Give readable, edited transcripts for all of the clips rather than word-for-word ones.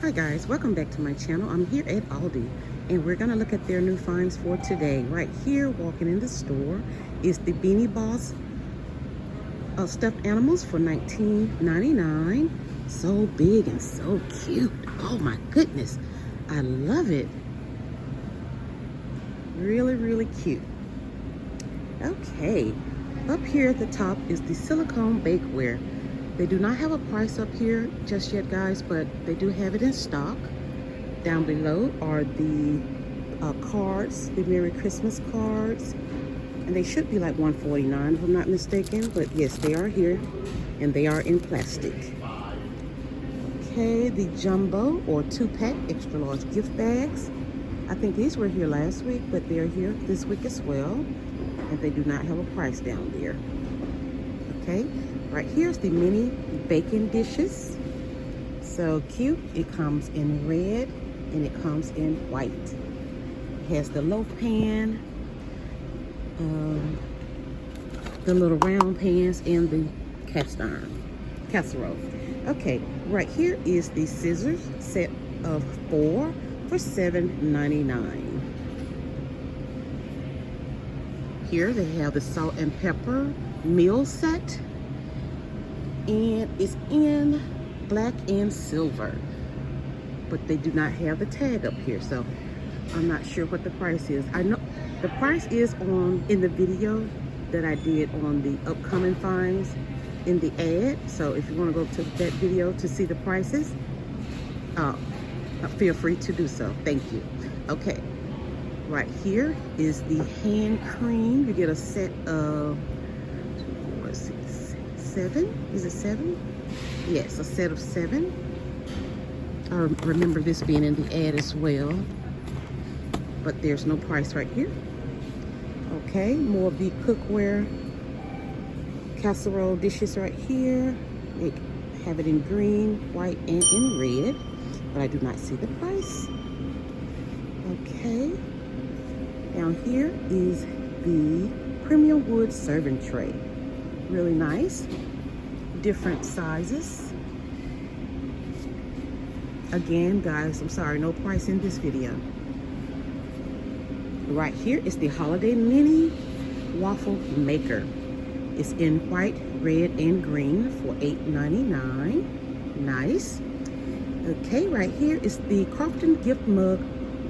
Hi guys, welcome back to my channel. I'm here at Aldi and we're gonna look at their new finds for today. Right here, walking in the store, is the Beanie Boss stuffed animals for $19.99. So big and so cute. Oh my goodness, I love it. Really cute. Okay, up here at the top is the silicone bakeware. They do not have a price up here just yet, guys, but they do have it in stock. Down below are the cards, the Merry Christmas cards, and they should be like $149 if I'm not mistaken, but yes, they are here and they are in plastic. Okay, the jumbo or 2-pack extra large gift bags. I think these were here last week, but they're here this week as well, and they do not have a price down there. Okay, right here's the mini baking dishes. So cute. It comes in red and it comes in white. It has the loaf pan, the little round pans, and the cast iron casserole. Okay, right here is the scissors set of 4 for $7.99. Here they have the salt and pepper meal set, and it's in black and silver, but they do not have the tag up here, so I'm not sure what the price is. I know the price is in the video that I did on the upcoming finds in the ad, so if you want to go to that video to see the prices, feel free to do so. Thank you. Okay, right here is the hand cream. You get a set of 2, 4, 6, 7. Is it 7? Yes, a set of 7. I remember this being in the ad as well, but there's no price right here. Okay, more of the cookware casserole dishes right here. They have it in green, white, and in red, but I do not see the price. Okay, down here is the premium wood serving tray. Really nice. Different sizes. Again, guys, I'm sorry, no price in this video. Right here is the holiday mini waffle maker. It's in white, red, and green for $8.99. Nice. Okay, right here is the Crofton gift mug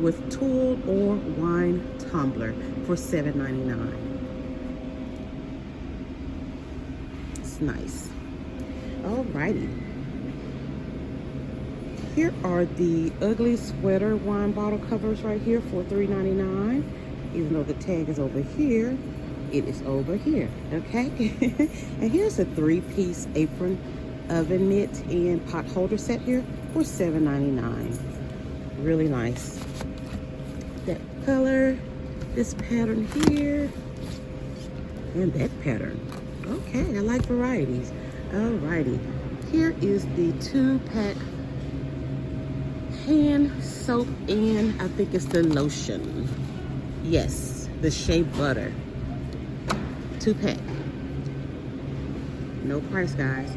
with tool or wine tumbler for $7.99. It's nice. Alrighty. Here are the ugly sweater wine bottle covers right here for $3.99. Even though the tag is over here, it is over here. Okay. And here's a 3-piece apron oven mitt and pot holder set here for $7.99. Really nice. That color, this pattern here, and that pattern. Okay, I like varieties. Alrighty, here is the 2-pack hand soap, and I think it's the lotion. Yes, the shea butter. 2-pack. No price, guys.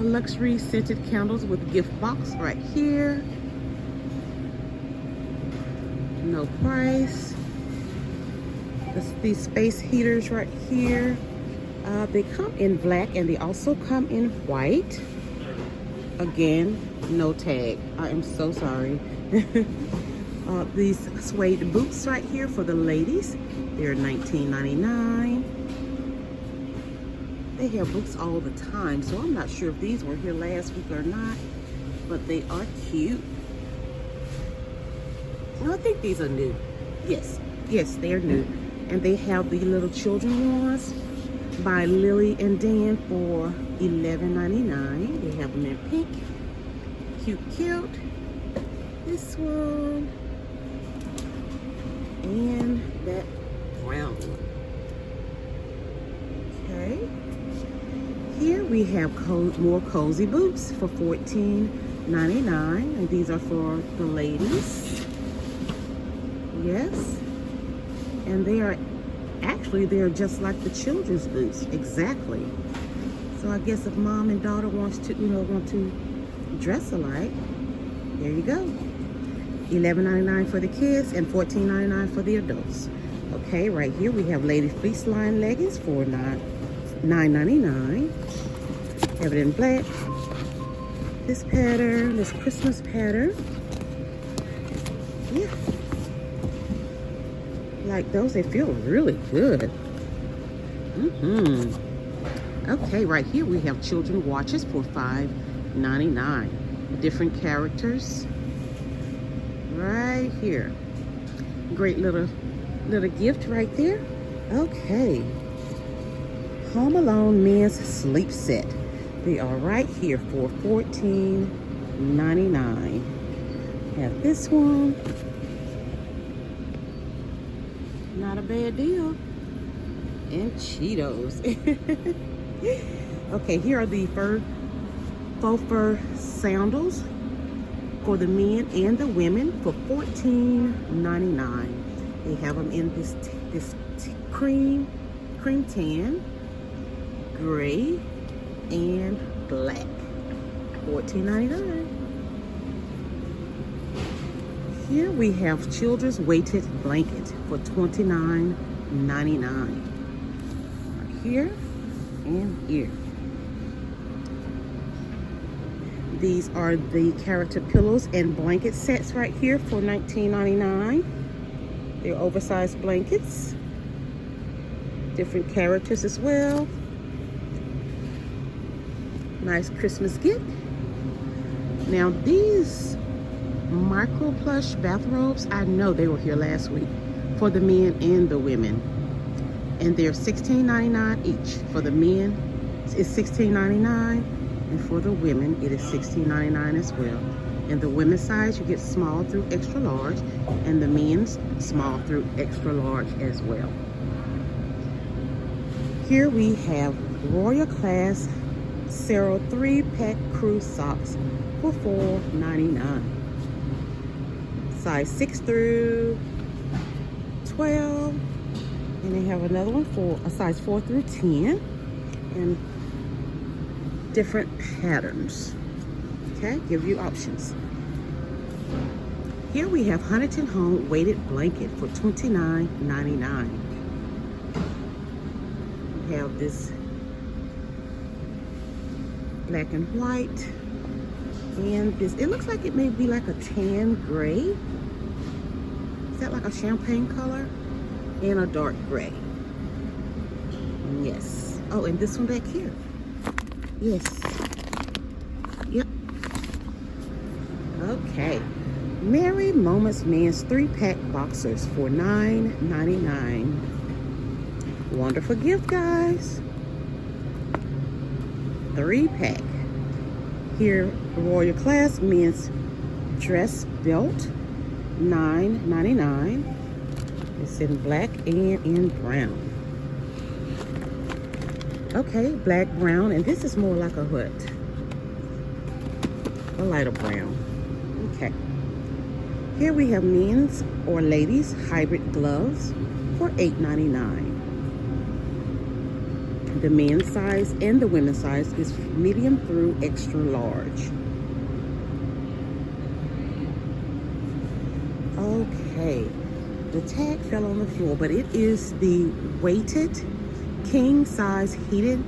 Luxury scented candles with gift box right here. No price. These space heaters right here. They come in black and they also come in white. Again, no tag. I am so sorry. These suede boots right here for the ladies. They're $19.99. They have boots all the time, so I'm not sure if these were here last week or not, but they are cute. I think these are new. Yes, they're new. And they have the little children ones by Lily and Dan for $11.99. They have them in pink. Cute. This one. And that brown one. Okay. Here we have more cozy boots for $14.99. And these are for the ladies. Yes. And they're just like the children's boots. Exactly. So I guess if mom and daughter want to dress alike. There you go. $11.99 for the kids and $14.99 for the adults. Okay, right here we have lady fleece line leggings for $9.99. Have it in black. This pattern, this Christmas pattern. Yeah. Like those, they feel really good. Okay, right here we have children watches for $5.99. Different characters. Right here. Great little gift right there. Okay. Home Alone men's sleep set. They are right here for $14.99. Have this one. Not a bad deal. And Cheetos. Okay, here are the faux fur sandals for the men and the women for $14.99. They have them in this cream tan, gray, and black. $14.99. Here we have children's weighted blanket for $29.99. Here and here. These are the character pillows and blanket sets right here for $19.99. They're oversized blankets. Different characters as well. Nice Christmas gift. Now these micro plush bathrobes, I know they were here last week for the men and the women. And they're $16.99 each. For the men, it's $16.99. And for the women, it is $16.99 as well. In the women's size, you get small through extra large, and the men's small through extra large as well. Here we have Royal Class Cero 3-pack crew socks for $4.99. Size 6 through 12. And they have another one for a size 4 through 10. And different patterns. Okay, give you options. Here we have Huntington Home weighted blanket for $29.99. We have this black and white, and this, it looks like it may be like a tan gray. Is that like a champagne color? And a dark gray. Yes. Oh, and this one back here. Yes. Yep. Okay. Merry Moments men's 3-pack boxers for $9.99. Wonderful gift, guys. 3-pack. Here, Royal Class men's dress belt, $9.99. It's in black and in brown. Okay, black, brown, and this is more like a hood. A lighter brown. Okay. Here we have men's or ladies hybrid gloves for $8.99. The men's size and the women's size is medium through extra large. Okay. The tag fell on the floor, but it is the weighted king size heated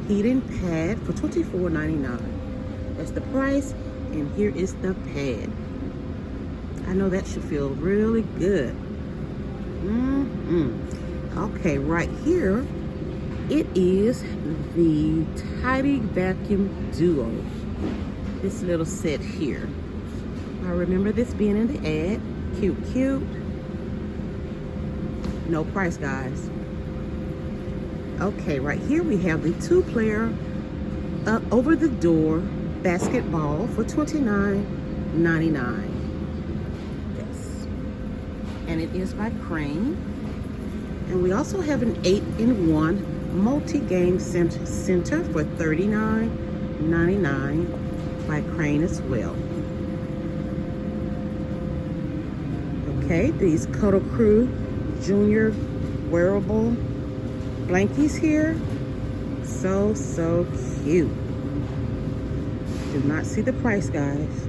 pad for $24.99. That's the price, and here is the pad. I know that should feel really good. Okay, right here, it is the Tidy Vacuum Duo. This little set here. I remember this being in the ad. Cute, cute. No price, guys. Okay, right here we have the 2-player over the door basketball for $29.99. Yes. And it is by Crane. And we also have an 8-in-1 multi-game center for $39.99 by Crane as well. Okay, these Cuddle Crew Junior wearable blankies here. So cute. do not see the price, guys,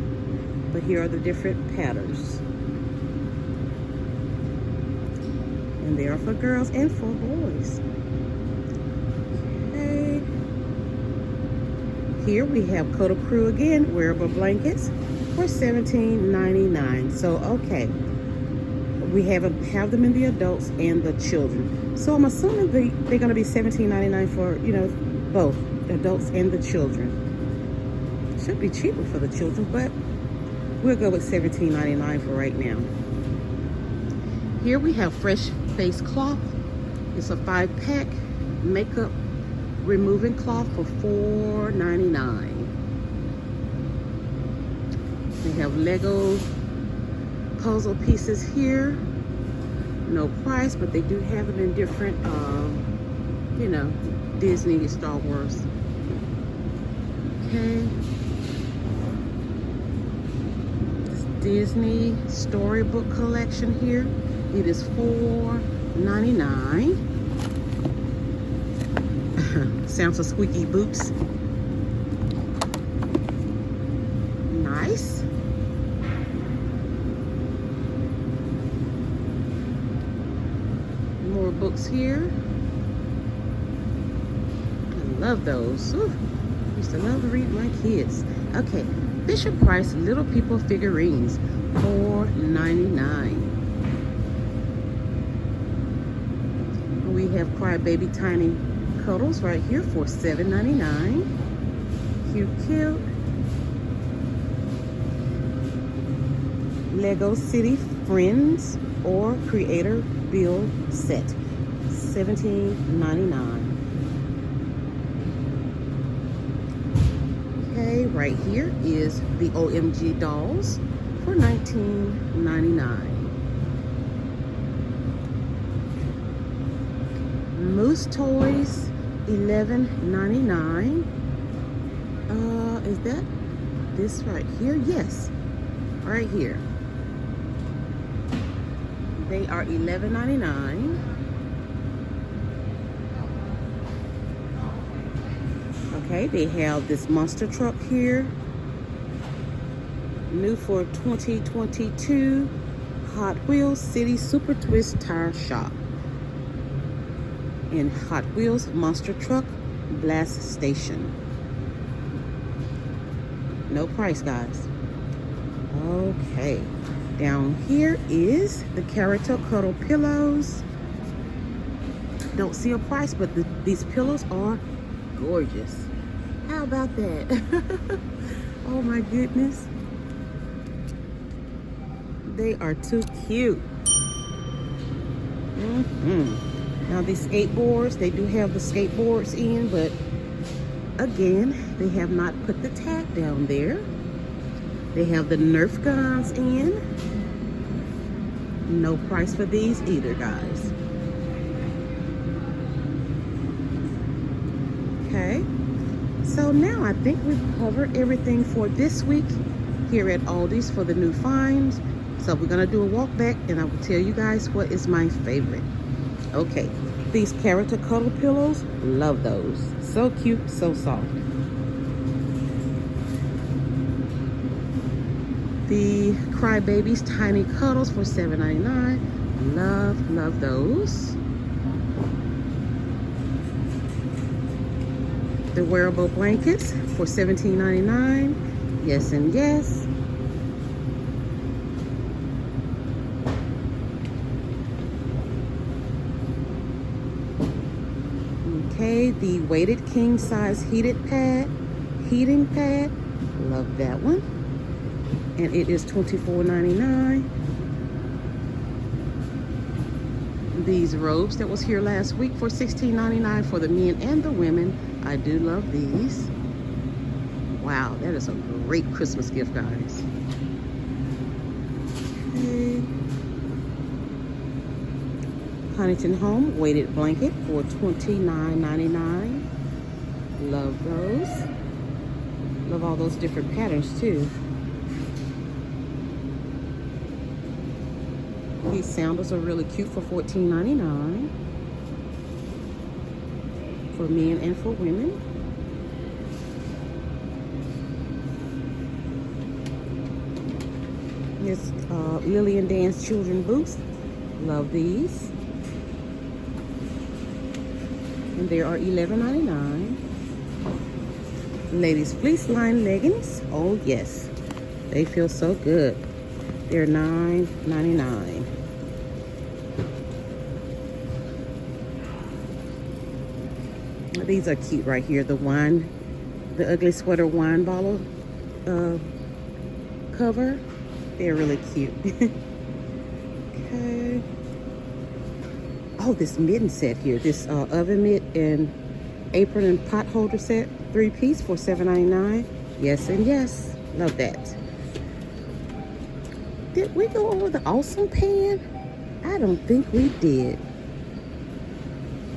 but here are the different patterns. And they are for girls and for boys. Okay. Here we have Coat Crew again, wearable blankets for $17.99. So, okay. We have them in the adults and the children. So I'm assuming they're going to be $17.99 for, you know, both adults and the children. Should be cheaper for the children, but we'll go with $17.99 for right now. Here we have Fresh Face Cloth. It's a 5-pack makeup removing cloth for $4.99. We have Lego puzzle pieces here. No price, but they do have them in different, you know, Disney, Star Wars. Okay. This Disney storybook collection here. It is $4.99. Sounds of squeaky boots. Nice. More books here. I love those. Ooh, used to love to read my kids. Okay, Fisher Price Little People figurines, $4.99. We have Crybaby Tiny Cuddles right here for $7.99. Cute, cute. Lego City Friends or Creator Build Set, $17.99. Okay, right here is the OMG dolls for $19.99. Moose Toys, $11.99. Is that this right here? Yes, right here. They are $11.99. Okay, they have this monster truck here. New for 2022. Hot Wheels City Super Twist Tire Shop. In Hot Wheels Monster Truck Blast Station. No price, guys. Okay. Down here is the character cuddle pillows. Don't see a price, but these pillows are gorgeous. How about that? Oh my goodness. They are too cute. Now these skateboards, they do have the skateboards in, but again, they have not put the tag down there. They have the Nerf guns in. No price for these either, guys. Okay, so now I think we've covered everything for this week here at Aldi's for the new finds. So we're gonna do a walk back and I will tell you guys what is my favorite. Okay, these character cuddle pillows, love those. So cute, so soft. The Crybabies Tiny Cuddles for $7.99. Love those. The wearable blankets for $17.99. Yes and yes. Okay, the weighted king size heating pad. Love that one. And it is $24.99. These robes that was here last week for $16.99 for the men and the women. I do love these. Wow, that is a great Christmas gift, guys. Okay. Huntington Home weighted blanket for $29.99. Love those. Love all those different patterns too. These sandals are really cute for $14.99 for men and for women. Here's Lily and Dan's children boots. Love these. And they are $11.99. Ladies fleece line leggings. Oh yes, they feel so good. They're $9.99. These are cute right here. The ugly sweater wine bottle cover. They're really cute. Okay. Oh, this mitten set here. This oven mitt and apron and pot holder set, 3-piece for $7.99. Yes and yes. Love that. Did we go over the awesome pan? I don't think we did.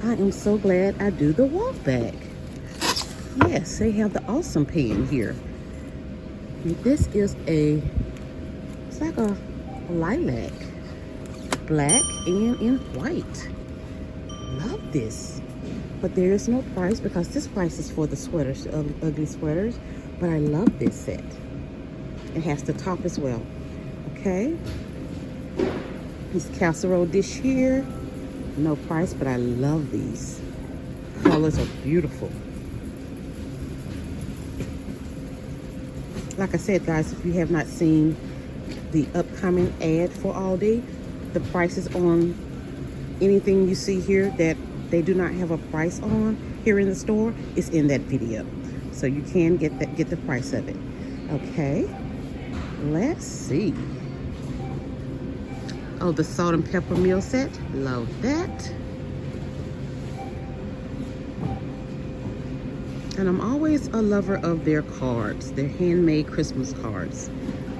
I am so glad I do the walk back. Yes, they have the awesome pan here. And this is it's like a lilac, black and in white. Love this. But there is no price because this price is for the sweaters, ugly sweaters. But I love this set. It has the top as well. Okay. This casserole dish here. No price, but I love these. Colors are beautiful. Like I said, guys, if you have not seen the upcoming ad for Aldi, the prices on anything you see here that they do not have a price on here in the store is in that video. So you can get the price of it. Okay. Let's see. Oh, the salt and pepper meal set. Love that. And I'm always a lover of their cards, their handmade Christmas cards.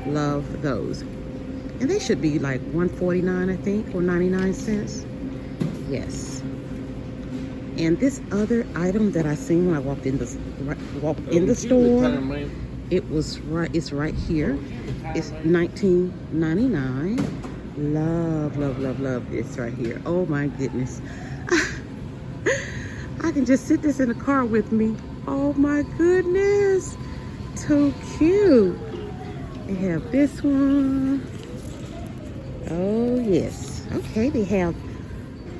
Love those. And they should be like $1.49, I think, or 99 cents. Yes. And this other item that I seen when I walked in the store, it's right here. It's $19.99. Love, love, love, love this right here. Oh my goodness. I can just sit this in the car with me. Oh my goodness. So cute. They have this one. Oh yes. Okay, they have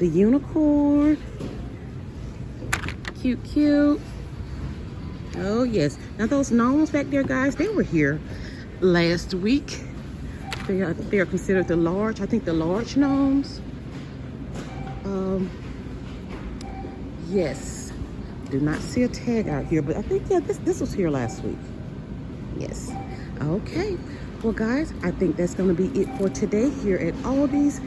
the unicorn. Cute, cute. Oh yes. Now those gnomes back there, guys, they were here last week. They are considered the large, I think the large gnomes. Yes. Do not see a tag out here, but I think, yeah, this was here last week. Yes. Okay. Well, guys, I think that's going to be it for today here at Aldi's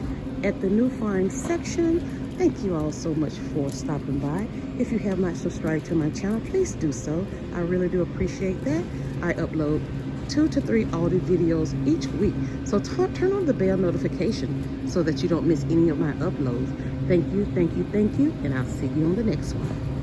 at the new find section. Thank you all so much for stopping by. If you have not subscribed to my channel, please do so. I really do appreciate that. I upload 2 to 3 Aldi videos each week. So turn on the bell notification so that you don't miss any of my uploads. Thank you, thank you, thank you, and I'll see you on the next one.